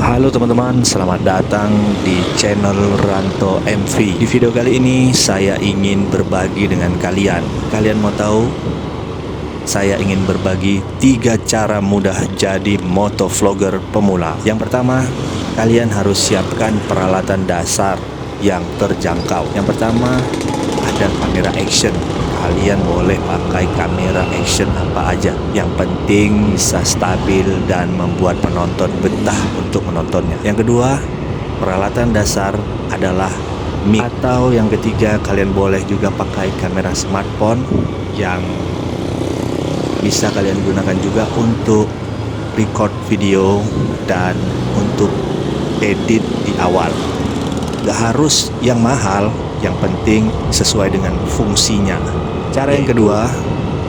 Halo teman-teman, selamat datang di channel Ranto MV. Di video kali ini saya ingin berbagi dengan kalian. Kalian mau tahu? Saya ingin berbagi 3 cara mudah jadi motovlogger pemula. Yang pertama, kalian harus siapkan peralatan dasar yang terjangkau. Yang pertama, ada kamera action. Kalian boleh pakai kamera action apa aja. Yang penting bisa stabil dan membuat penonton betah untuk menontonnya. Yang kedua, peralatan dasar adalah mic. Atau yang ketiga, kalian boleh juga pakai kamera smartphone yang bisa kalian gunakan juga untuk record video dan untuk edit di awal. Gak harus yang mahal, yang penting sesuai dengan fungsinya. Cara yang kedua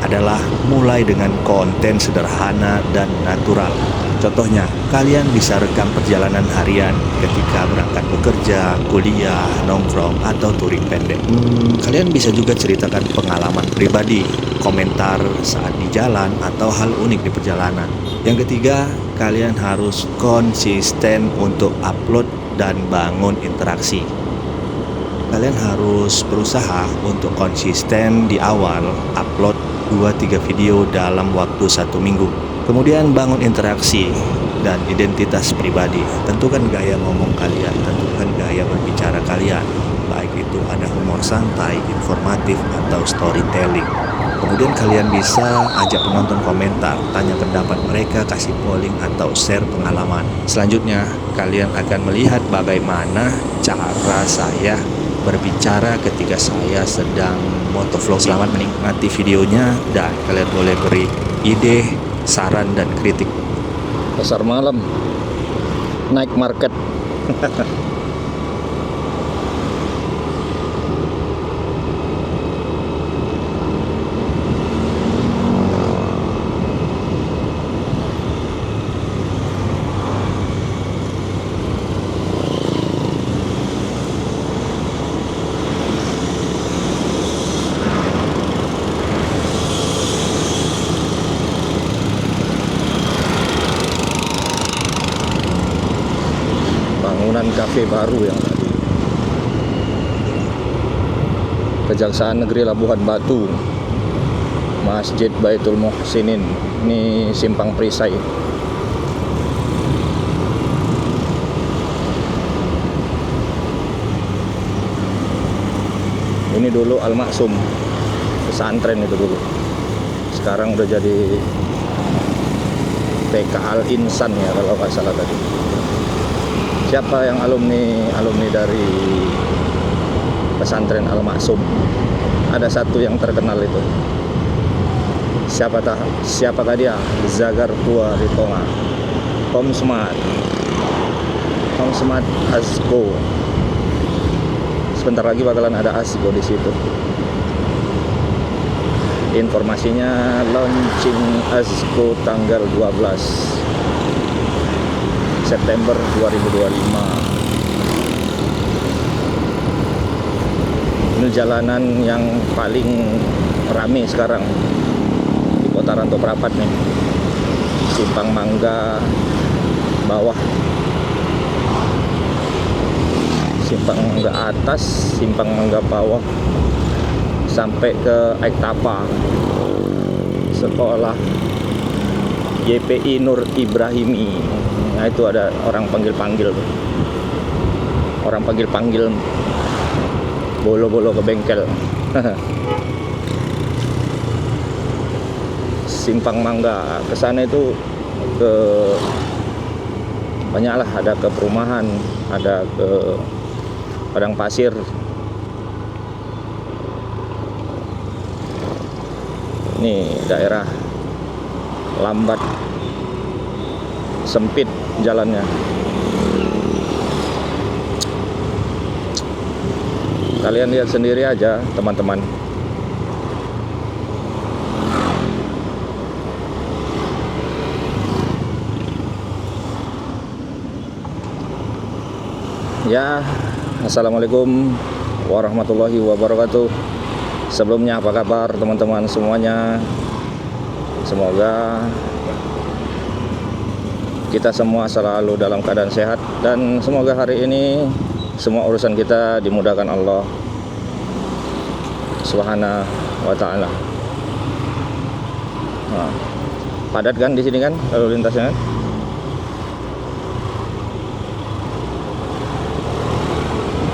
adalah mulai dengan konten sederhana dan natural. Contohnya, kalian bisa rekam perjalanan harian ketika berangkat bekerja, kuliah, nongkrong, atau touring pendek. Kalian bisa juga ceritakan pengalaman pribadi, komentar saat di jalan, atau hal unik di perjalanan. Yang ketiga, kalian harus konsisten untuk upload dan bangun interaksi. Kalian harus berusaha untuk konsisten di awal upload 2-3 video dalam waktu 1 minggu. Kemudian bangun interaksi dan identitas pribadi. Tentukan gaya ngomong kalian, tentukan gaya berbicara kalian. Baik itu ada humor santai, informatif, atau storytelling. Kemudian kalian bisa ajak penonton komentar, tanya pendapat mereka, kasih polling, atau share pengalaman. Selanjutnya, kalian akan melihat bagaimana cara saya berbicara ketika saya sedang motovlog. Selamat menikmati videonya dan kalian boleh beri ide, saran, dan kritik. Pasar malam, night market. Bangunan kafe baru yang tadi. Kejaksaan Negeri Labuhan Batu, Masjid Baitul Muhsinin. Ini simpang perisai. Ini dulu Al-Maksum, pesantren itu dulu. Sekarang udah jadi TK Al-Insan ya kalau nggak salah tadi. Siapa yang alumni dari pesantren Al-Maksum? Ada satu yang terkenal itu. Siapakah dia? Zagar Tua di Tonga. Home Smart Asko. Sebentar lagi bakalan ada Asko di situ. Informasinya launching Asko tanggal 12 September 2025. Ini jalanan yang paling ramai sekarang di Kota Ranto Prapat nih. Simpang Mangga bawah, Simpang Mangga atas, Simpang Mangga bawah, sampai ke Aiktapa. Sekolah YPI Nur Ibrahimi. Nah itu ada orang panggil-panggil, bolo-bolo ke bengkel. Simpang Mangga ke sana itu ke banyaklah, ada ke perumahan, ada ke padang pasir. Ini daerah lambat, sempit jalannya. Kalian lihat sendiri aja teman-teman. Ya, assalamualaikum warahmatullahi wabarakatuh. Sebelumnya apa kabar teman-teman semuanya? Semoga kita semua selalu dalam keadaan sehat, dan semoga hari ini semua urusan kita dimudahkan Allah Subhanahu wa ta'ala. Nah, padat kan di sini kan lalu lintasnya kan?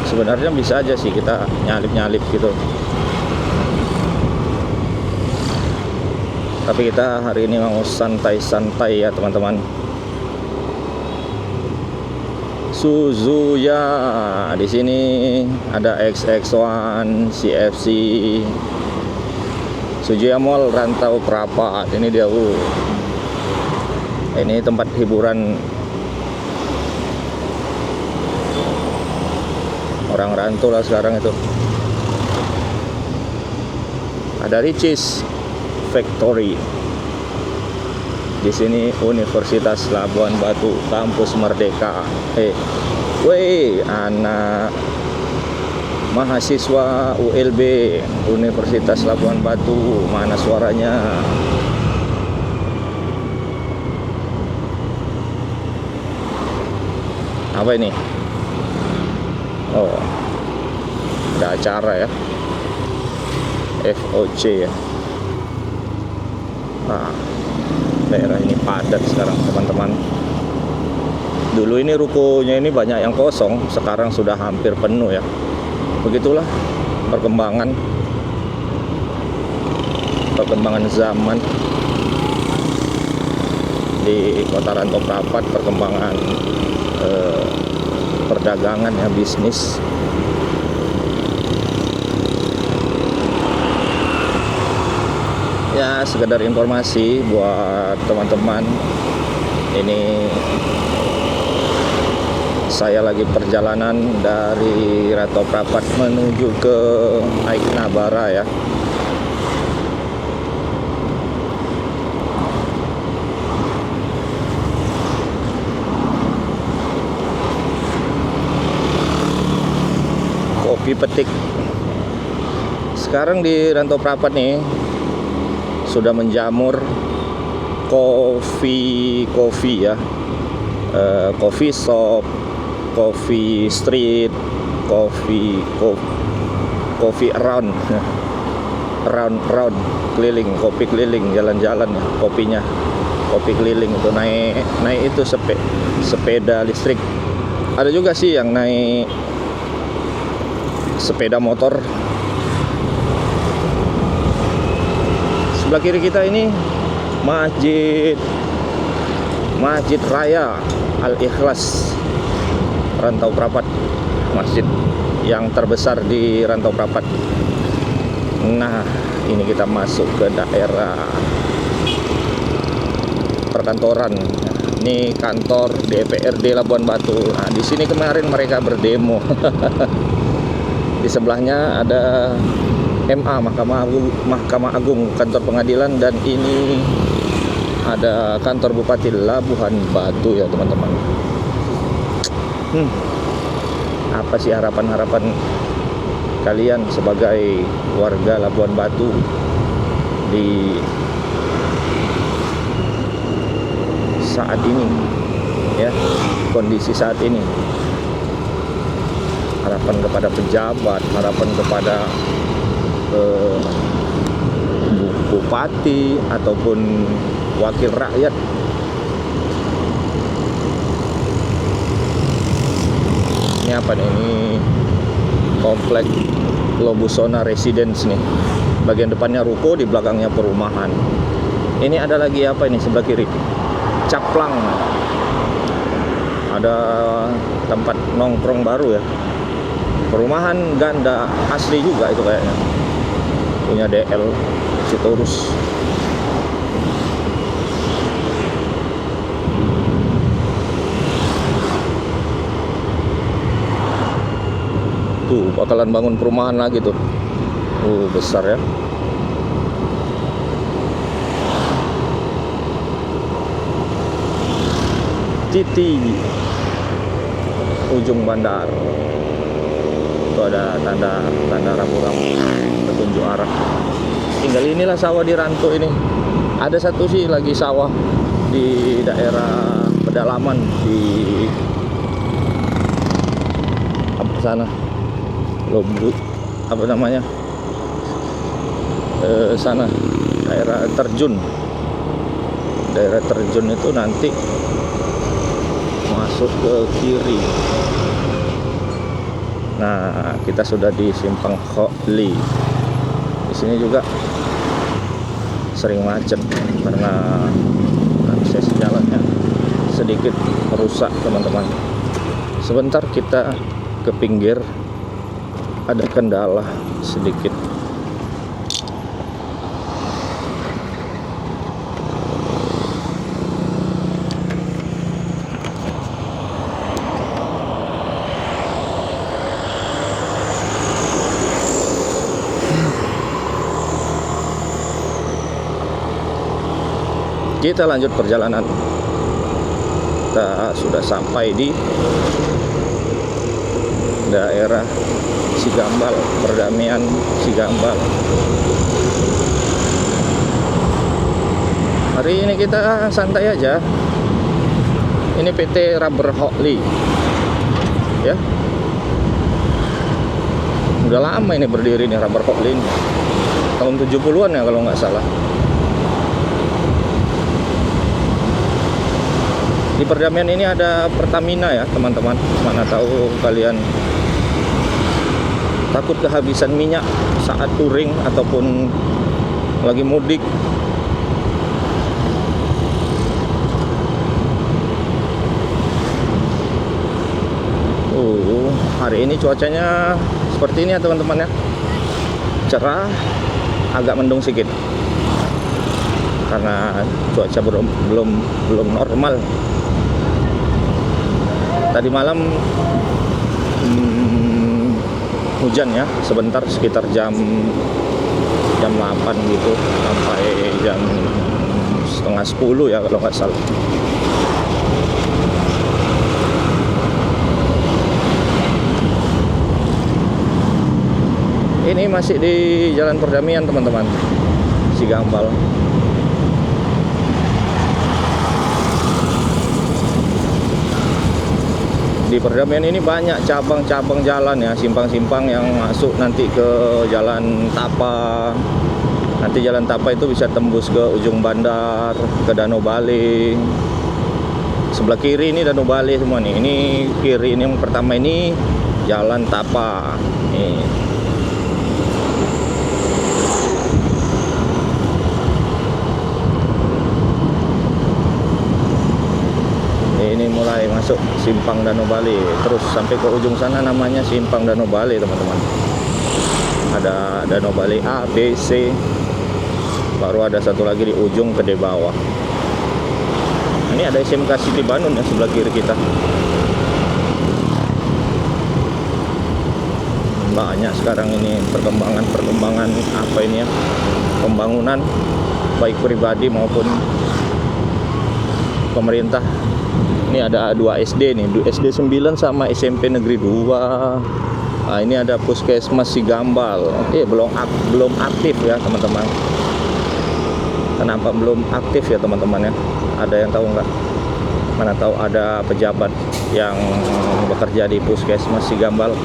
Sebenarnya bisa aja sih kita nyalip-nyalip gitu, tapi kita hari ini mau santai-santai ya teman-teman. Suzuya di sini ada XX1, CFC, Suzuya Mall Rantau Prapat. Ini dia, ini tempat hiburan orang rantau lah sekarang itu. Ada Ricis Factory. Di sini Universitas Labuan Batu, kampus Merdeka. Anak mahasiswa ULB Universitas Labuan Batu, mana suaranya? Apa ini? Oh, ada acara ya, FOC ya. Nah, daerah ini padat sekarang teman-teman. Dulu ini rukonya ini banyak yang kosong, sekarang sudah hampir penuh ya. Begitulah perkembangan zaman di Kota Rantau Prapat, perkembangan perdagangan ya, bisnis. Ya, sekedar informasi buat teman-teman. Ini saya lagi perjalanan dari Rantau Prapat menuju ke Aiknabara ya. Kopi petik. Sekarang di Rantau Prapat nih sudah menjamur kopi ya, coffee shop, coffee street, coffee around keliling, kopi keliling, jalan-jalan ya, kopinya, kopi keliling itu naik itu sepeda listrik. Ada juga sih yang naik sepeda motor. Sebelah kiri kita ini Masjid Raya Al-Ikhlas Rantau Prapat, masjid yang terbesar di Rantau Prapat. Nah, ini kita masuk ke daerah perkantoran. Ini kantor DPRD Labuan Batu. Nah, di sini kemarin mereka berdemo. Di sebelahnya ada MA, Mahkamah Agung, kantor pengadilan, dan ini ada kantor Bupati Labuan Batu ya teman-teman. Apa sih harapan kalian sebagai warga Labuan Batu di saat ini ya, kondisi saat ini? Harapan kepada pejabat, harapan kepada bupati ataupun wakil rakyat. Ini apa nih? Ini komplek Lobusona Residence nih. Bagian depannya ruko, di belakangnya perumahan. Ini ada lagi apa ini sebelah kiri? Caplang. Ada tempat nongkrong baru ya. Perumahan ganda asli juga itu kayaknya. Punya DL Sitorus. Tuh bakalan bangun perumahan lagi tuh. Besar ya. Titi ujung bandar. Itu ada tanda rambu-rambu petunjuk arah. Tinggal inilah sawah di Rantau ini. Ada satu sih lagi sawah di daerah pedalaman di apa sana, Lubuk apa namanya, sana daerah terjun itu nanti masuk ke kiri. Nah, kita sudah di Simpang Hokli. Di sini juga sering macet karena akses jalannya sedikit rusak, teman-teman. Sebentar kita ke pinggir, ada kendala sedikit. Kita lanjut perjalanan. Kita sudah sampai di daerah Sigambal, Perdamaian Sigambal. Hari ini kita santai aja. Ini PT Rubber Hokli, ya. Udah lama ini berdiri nih Rubber Hokli ini. Tahun 70-an ya kalau nggak salah. Di Perdamaian ini ada Pertamina ya, teman-teman. Mana tahu kalian takut kehabisan minyak saat touring ataupun lagi mudik. Hari ini cuacanya seperti ini ya, teman-teman ya. Cerah, agak mendung sedikit. Karena cuaca belum normal. Tadi malam hujan ya, sebentar sekitar jam 8 gitu sampai jam setengah 10 ya kalau nggak salah. Ini masih di Jalan Perdamaian, teman-teman, Sigambal. Di Perdamaian ini banyak cabang-cabang jalan ya, simpang-simpang yang masuk nanti ke Jalan Tapa. Nanti Jalan Tapa itu bisa tembus ke ujung bandar, ke Danau Bale. Sebelah kiri ini Danau Bale semua nih. Ini kiri ini yang pertama ini Jalan Tapa. Nih. Ini mulai masuk Simpang Danau Bale, terus sampai ke ujung sana namanya Simpang Danau Bale, teman-teman. Ada Danau Bale A, B, C, baru ada satu lagi di ujung gede bawah. Ini ada SMK Siti Banun ya sebelah kiri kita. Banyak sekarang ini perkembangan apa ini ya, pembangunan baik pribadi maupun pemerintah. Ini ada 2 SD nih, SD 9 sama SMP Negeri 2. Nah, ini ada Puskesmas Sigambal. Belum aktif ya, teman-teman. Kenapa belum aktif ya, teman-teman ya? Ada yang tahu nggak? Mana tahu ada pejabat yang bekerja di Puskesmas Sigambal.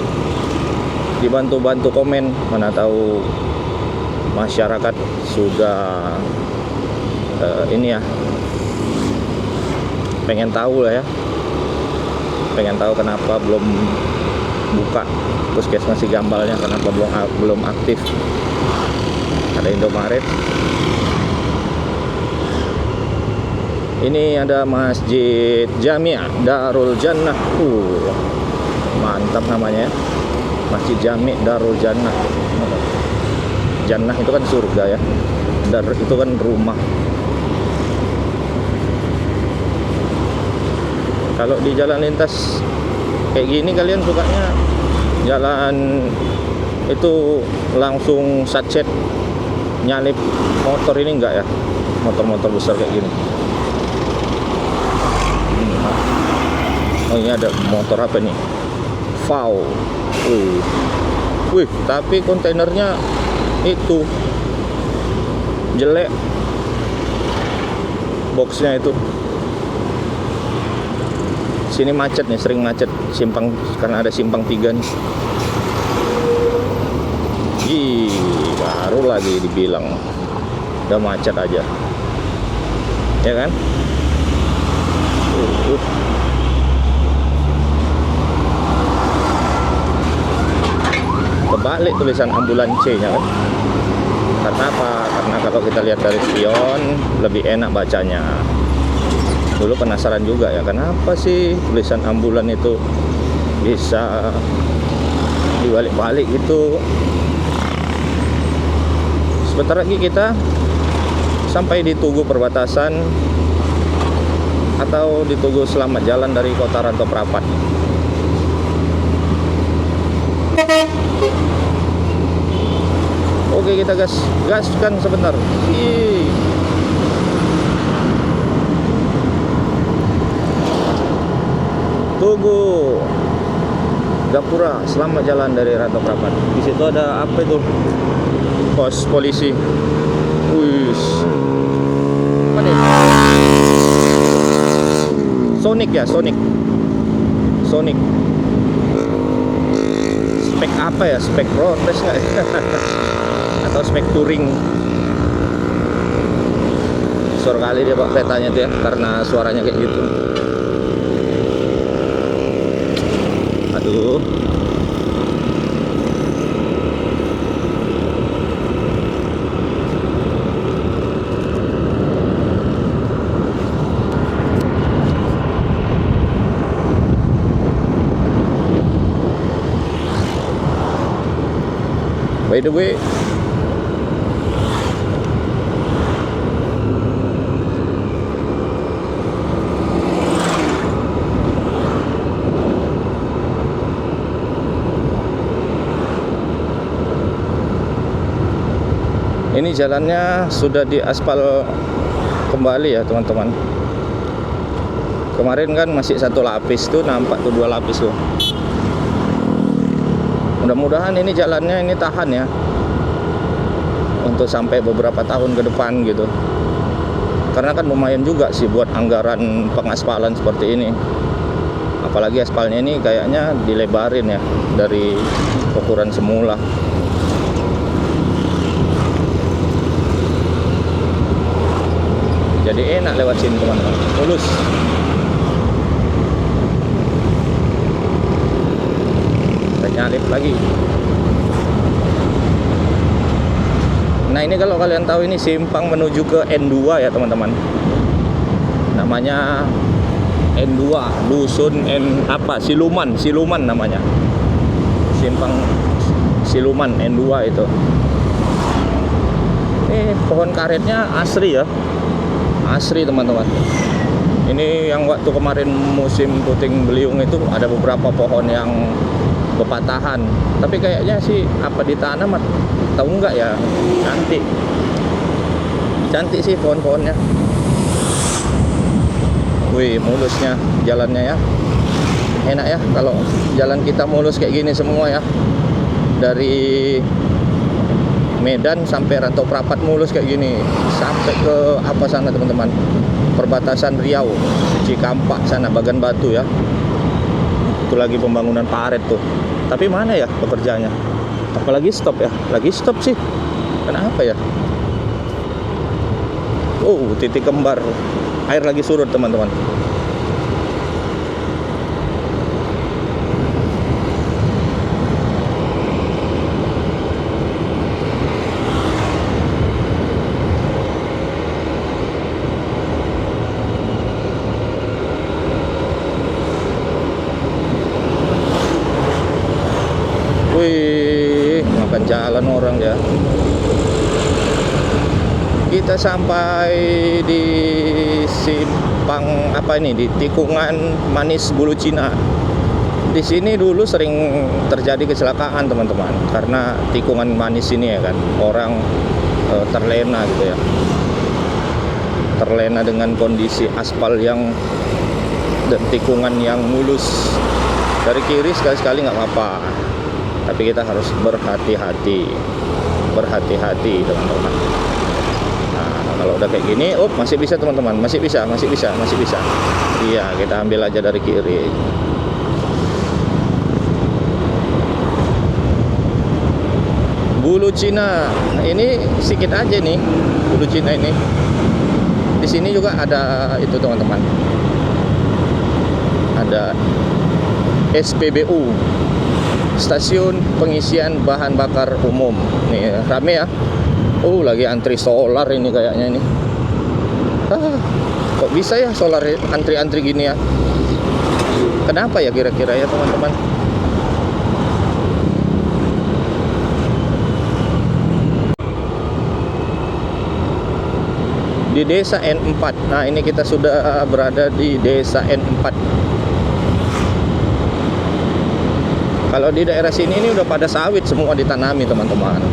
Dibantu komen, mana tahu masyarakat sudah ini ya, pengen tahu lah ya, pengen tahu kenapa belum buka Puskesmas Sigambalnya, kenapa belum aktif. Ada Indomaret. Ini ada Masjid Jami' Darul Jannah. Mantap namanya ya, Masjid Jami' Darul Jannah. Jannah itu kan surga ya, Dar itu kan rumah. Kalau di jalan lintas kayak gini kalian sukanya jalan itu langsung satset nyalip motor ini enggak ya, motor-motor besar kayak gini. Oh, ini ada motor apa nih, VAW. Wih, tapi kontainernya itu jelek, boxnya itu. Sini macet nih, sering macet simpang karena ada simpang 3 nih. Ih, baru lagi dibilang udah macet aja. Ya kan? Kebalik tulisan ambulan C-nya kan. Karena apa? Karena kalau kita lihat dari spion lebih enak bacanya. Dulu penasaran juga ya, kenapa sih tulisan ambulan itu bisa dibalik-balik gitu. Sebentar lagi kita sampai di Tugu perbatasan atau di Tugu selamat jalan dari kota Rantau Prapat. Oke, kita gaskan sebentar. Ih. Tugu Gapura selamat jalan dari Rantau Prapat. Di situ ada apa itu? Pos polisi. Wih. Apa nih? Sonic ya, Sonic. Spek apa ya? Spek Roadress nggak ya? Atau spek touring? Suara kali dia bawa keretanya tuh ya, karena suaranya kayak gitu. Aduh. By the way, ini jalannya sudah diaspal kembali ya teman-teman. Kemarin kan masih 1 lapis tuh, nampak tuh 2 lapis tuh. Mudah-mudahan ini jalannya ini tahan ya untuk sampai beberapa tahun ke depan gitu. Karena kan lumayan juga sih buat anggaran pengaspalan seperti ini. Apalagi aspalnya ini kayaknya dilebarin ya dari ukuran semula. Jadi enak lewat sini teman-teman, mulus. Nyalip lagi. Nah ini kalau kalian tahu ini simpang menuju ke N2 ya teman-teman. Namanya N2, dusun Siluman namanya. Simpang Siluman N2 itu. Ini pohon karetnya asri ya. Asri teman-teman. Ini yang waktu kemarin musim puting beliung itu ada beberapa pohon yang kepatahan, tapi kayaknya sih apa ditanam atau enggak ya, cantik sih pohon-pohonnya. Wih, mulusnya jalannya ya, enak ya kalau jalan kita mulus kayak gini semua ya, dari Medan sampai Rantau Prapat mulus kayak gini, sampai ke apa sana teman-teman, perbatasan Riau, Cikampak sana, Bagan Batu ya. Itu lagi pembangunan paret tuh. Tapi mana ya pekerjaannya? Apalagi stop ya? Lagi stop sih. Kenapa ya? Oh, titik kembar. Air lagi surut teman-teman. Wih, makan jalan orang ya. Kita sampai di simpang apa ini, di tikungan Manis Bulu Cina. Di sini dulu sering terjadi kecelakaan teman-teman, karena tikungan manis ini ya kan, orang terlena gitu ya. Terlena dengan kondisi aspal yang dan tikungan yang mulus. Dari kiri sekali-sekali nggak apa-apa, tapi kita harus berhati-hati teman-teman. Nah, Kalau udah kayak gini, oh masih bisa teman-teman, masih bisa. Iya, kita ambil aja dari kiri. Bulu Cina ini sedikit aja nih, bulu Cina ini. Di sini juga ada itu teman-teman. Ada SPBU, Stasiun Pengisian Bahan Bakar Umum. Nih rame ya. Lagi antri solar ini kayaknya ini. Kok bisa ya solar antri-antri gini ya? Kenapa ya kira-kira ya teman-teman? Di desa N4. Nah, ini kita sudah berada di desa N4. Kalau di daerah sini ini udah pada sawit semua ditanami teman-teman.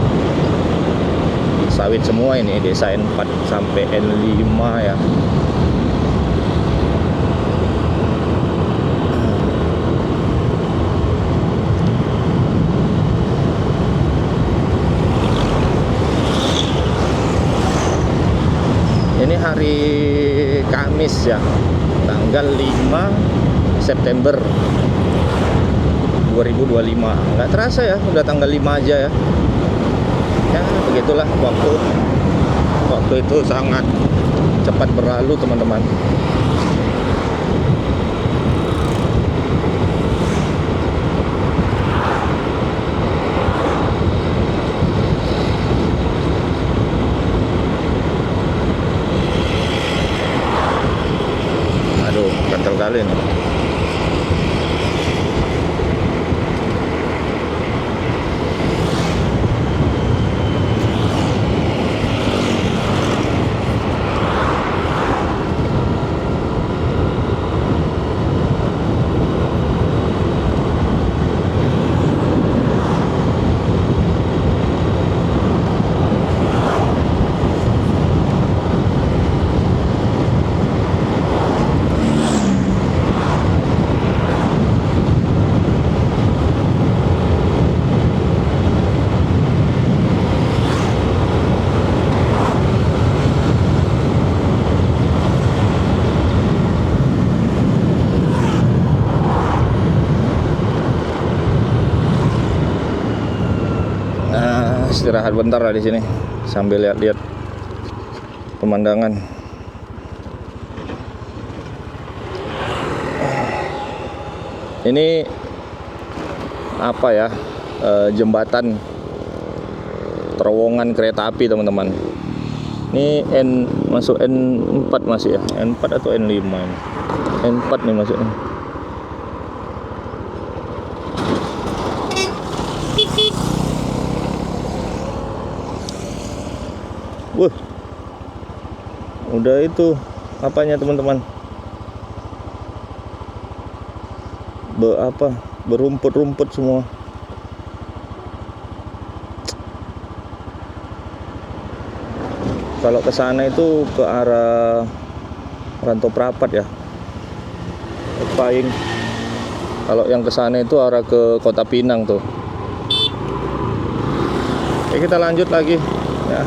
Sawit semua ini desa N4 sampai N5 ya. Ini hari Kamis ya, tanggal 5 September 2025. Nggak terasa ya, udah tanggal 5 aja ya. Ya begitulah waktu itu sangat cepat berlalu teman-teman. Aduh, gatel kali nih. Istirahat bentar lah di sini sambil lihat-lihat pemandangan. Ini apa ya? Jembatan terowongan kereta api teman-teman. Ini masuk N4 masih ya? N4 atau N5 ini? N4 nih masuknya. Udah itu apanya teman-teman? Berumput-rumput semua. Kalau ke sana itu ke arah Rantau Prapat ya. Paling kalau yang ke sana itu arah ke Kota Pinang tuh. Oke, kita lanjut lagi ya.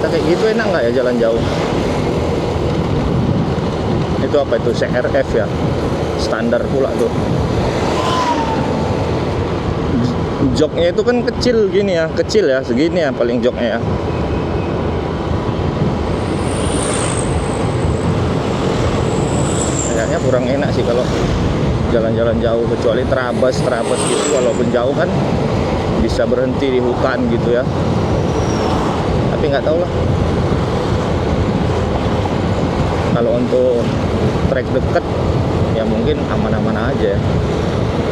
Kayak gitu enak nggak ya jalan jauh? Itu apa itu CRF ya, standar pula tuh. Joknya itu kan kecil gini ya, segini ya paling joknya ya. Kayaknya kurang enak sih kalau jalan-jalan jauh, kecuali terabas gitu. Walaupun jauh kan bisa berhenti di hutan gitu ya. Tapi nggak tahu lah. Kalau untuk trek dekat ya mungkin aman-aman aja ya.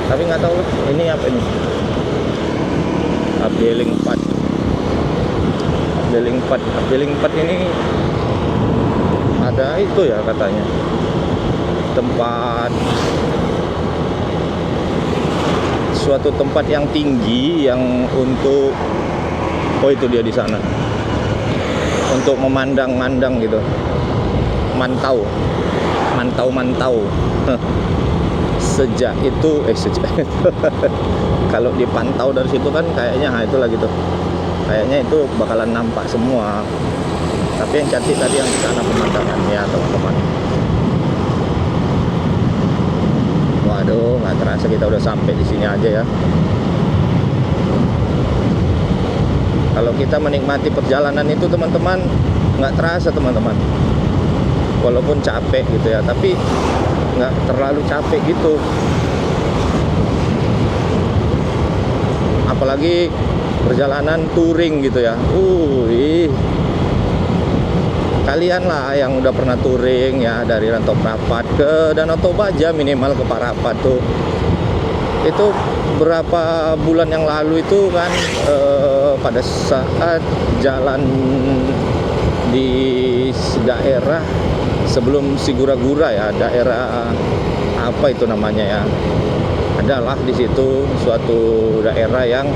Tapi nggak tahu lah, ini apa ini? Abdeling 4. Abdeling 4 ini ada itu ya katanya. Suatu tempat yang tinggi yang untuk itu dia di sana. Untuk memandang-mandang gitu. Mantau. Sejak itu kalau dipantau dari situ kan kayaknya itulah gitu. Kayaknya itu bakalan nampak semua. Tapi yang cantik tadi yang di sana pemandangannya, teman-teman. Waduh, nggak terasa kita udah sampai di sini aja ya. Kalau kita menikmati perjalanan itu teman-teman, nggak terasa teman-teman. Walaupun capek gitu ya, tapi nggak terlalu capek gitu. Apalagi perjalanan touring gitu ya. Kalian lah yang udah pernah touring ya, dari Rantau Prapat ke Danau Toba aja minimal ke Parapat tuh. Itu berapa bulan yang lalu itu kan pada saat jalan di daerah sebelum Sigura-gura ya, daerah apa itu namanya ya, adalah di situ suatu daerah yang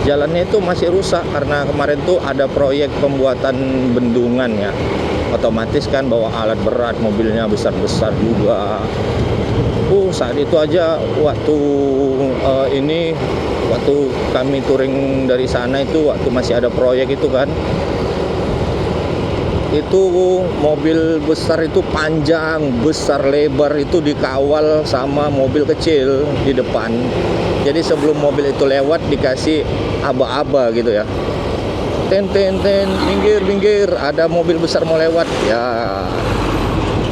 jalannya itu masih rusak karena kemarin tuh ada proyek pembuatan bendungan ya. Otomatis kan bawa alat berat, mobilnya besar-besar juga. Saat itu aja waktu waktu kami touring dari sana itu, waktu masih ada proyek itu kan, itu mobil besar itu panjang, besar, lebar itu dikawal sama mobil kecil di depan. Jadi sebelum mobil itu lewat dikasih aba-aba gitu ya. Ten, minggir, ada mobil besar mau lewat. Ya,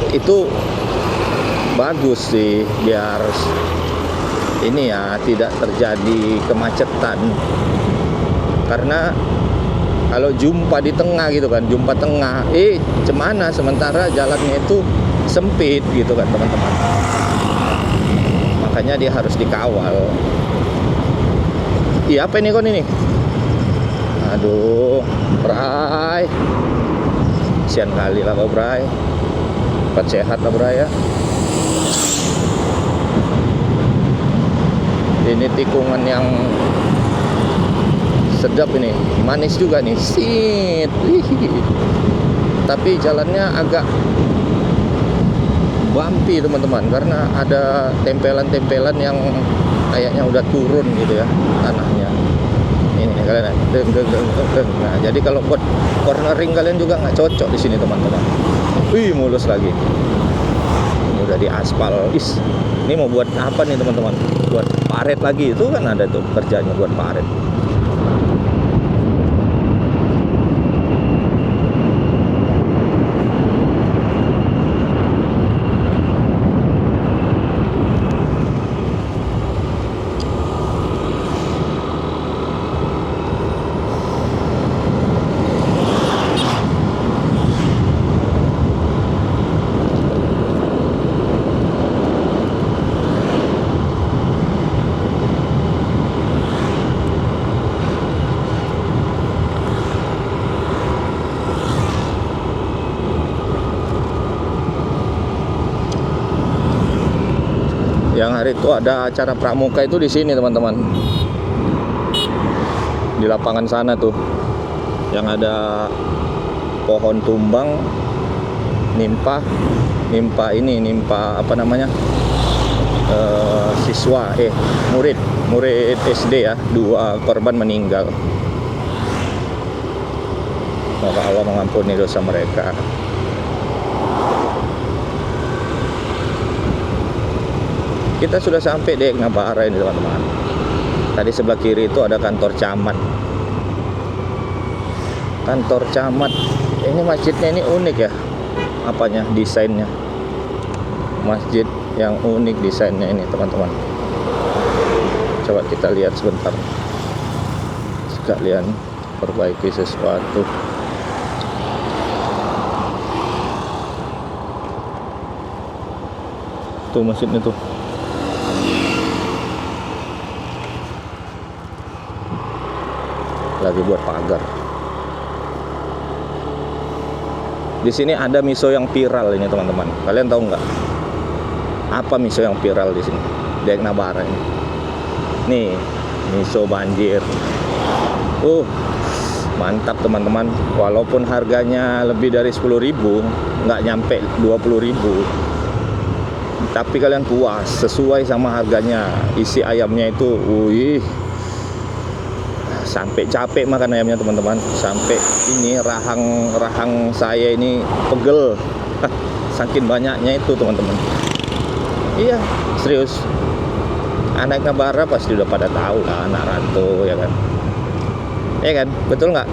itu bagus sih biar ini ya tidak terjadi kemacetan. Karena kalau jumpa di tengah gitu kan, jumpa tengah, cemana sementara jalannya itu sempit gitu kan teman-teman. Makanya dia harus dikawal. Iya, apa ini kon ini? Aduh, Bray. Kasian kali lah Pak Bray. Cepat sehat lah Bray ya. Ini tikungan yang sedap ini, manis juga nih, sit. Tapi jalannya agak bumpy teman-teman, karena ada tempelan-tempelan yang kayaknya udah turun gitu ya tanahnya. Ini kalian, nah, jadi kalau buat cornering kalian juga nggak cocok di sini teman-teman. Mulus lagi. Ini udah di aspal. Ini mau buat apa nih teman-teman? Buat paret lagi, itu kan ada tuh kerjanya buat paret. Yang hari itu ada acara pramuka itu di sini teman-teman, di lapangan sana tuh, yang ada pohon tumbang nimpa apa namanya, murid SD ya, 2 korban meninggal. Semoga Allah mengampuni dosa mereka. Kita sudah sampai di Ngabahara ini teman-teman. Tadi sebelah kiri itu ada kantor camat. Kantor camat. Ini masjidnya ini unik ya. Apanya? Desainnya. Masjid yang unik desainnya ini teman-teman. Coba kita lihat sebentar. Sekalian perbaiki sesuatu. Tuh masjidnya tuh. lagi buat pagar. Di sini ada miso yang viral ini teman-teman. Kalian tahu nggak apa miso yang viral di sini? Di Eknabara ini. Nih, miso banjir. Mantap teman-teman. Walaupun harganya lebih dari 10.000, nggak nyampe 20.000. Tapi kalian puas sesuai sama harganya. Isi ayamnya itu, sampai capek makan ayamnya teman-teman. Sampai ini rahang saya ini pegel. Saking banyaknya itu teman-teman. Iya, serius. Anak Eknabara pasti udah pada tahu lah, anak rantau ya kan. Ya kan, betul nggak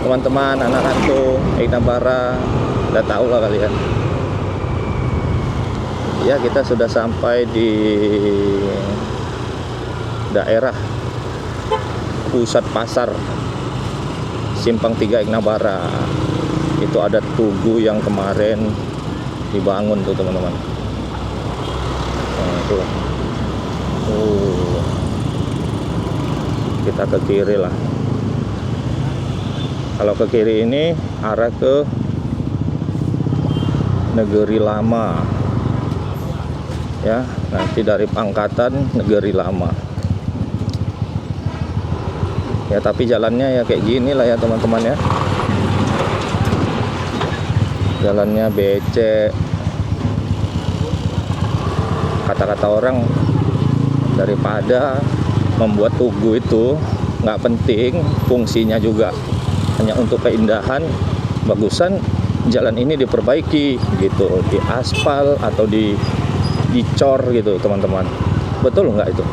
teman-teman? Anak rantau Eknabara udah tahu lah kalian. Ya, kita sudah sampai di daerah pusat pasar Simpang 3 Eknabara. Itu ada tugu yang kemarin dibangun tuh teman-teman. Nah, itu. Kita ke kiri lah. Kalau ke kiri ini arah ke Negeri Lama. Ya, nanti dari Pangkatan Negeri Lama. Ya, tapi jalannya ya kayak gini lah ya teman-teman ya. Jalannya becek. Kata-kata orang, daripada membuat tugu itu nggak penting, fungsinya juga hanya untuk keindahan, bagusan jalan ini diperbaiki gitu, diaspal atau dicor gitu teman-teman. Betul nggak itu?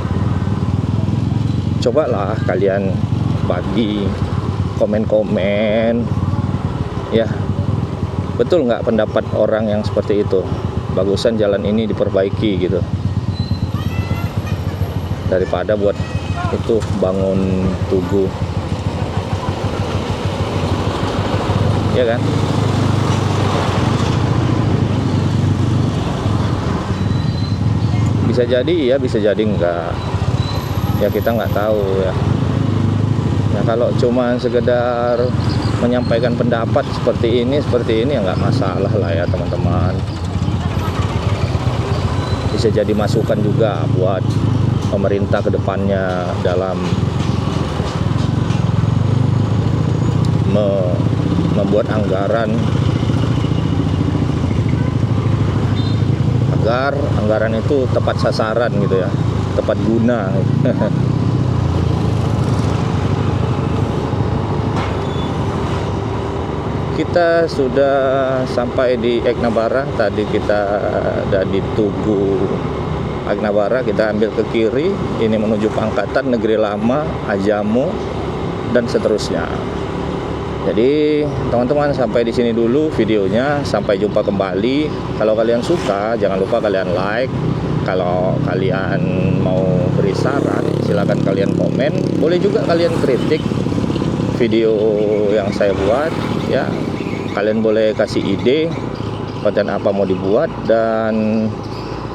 Cobalah kalian bagi komen-komen ya, betul nggak pendapat orang yang seperti itu? Bagusan jalan ini diperbaiki gitu, daripada buat itu bangun tugu, ya kan? Bisa jadi iya, bisa jadi enggak. Ya kita nggak tahu ya. Ya kalau cuma sekedar menyampaikan pendapat seperti ini ya nggak masalah lah ya teman-teman. Bisa jadi masukan juga buat pemerintah ke depannya dalam membuat anggaran agar anggaran itu tepat sasaran gitu ya, tepat guna. Kita sudah sampai di Eknabara. Tadi kita ada di Tugu Eknabara, kita ambil ke kiri, ini menuju Pangkatan Negeri Lama, Ajamu, dan seterusnya. Jadi teman-teman sampai di sini dulu videonya, sampai jumpa kembali. Kalau kalian suka jangan lupa kalian like. Kalau kalian mau beri saran silakan kalian komen. Boleh juga kalian kritik video yang saya buat ya. Kalian boleh kasih ide konten apa mau dibuat, dan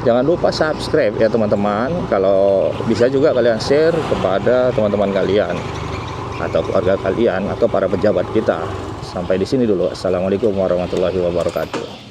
jangan lupa subscribe ya teman-teman. Kalau bisa juga kalian share kepada teman-teman kalian atau keluarga kalian atau para pejabat kita. Sampai di sini dulu. Assalamualaikum warahmatullahi wabarakatuh.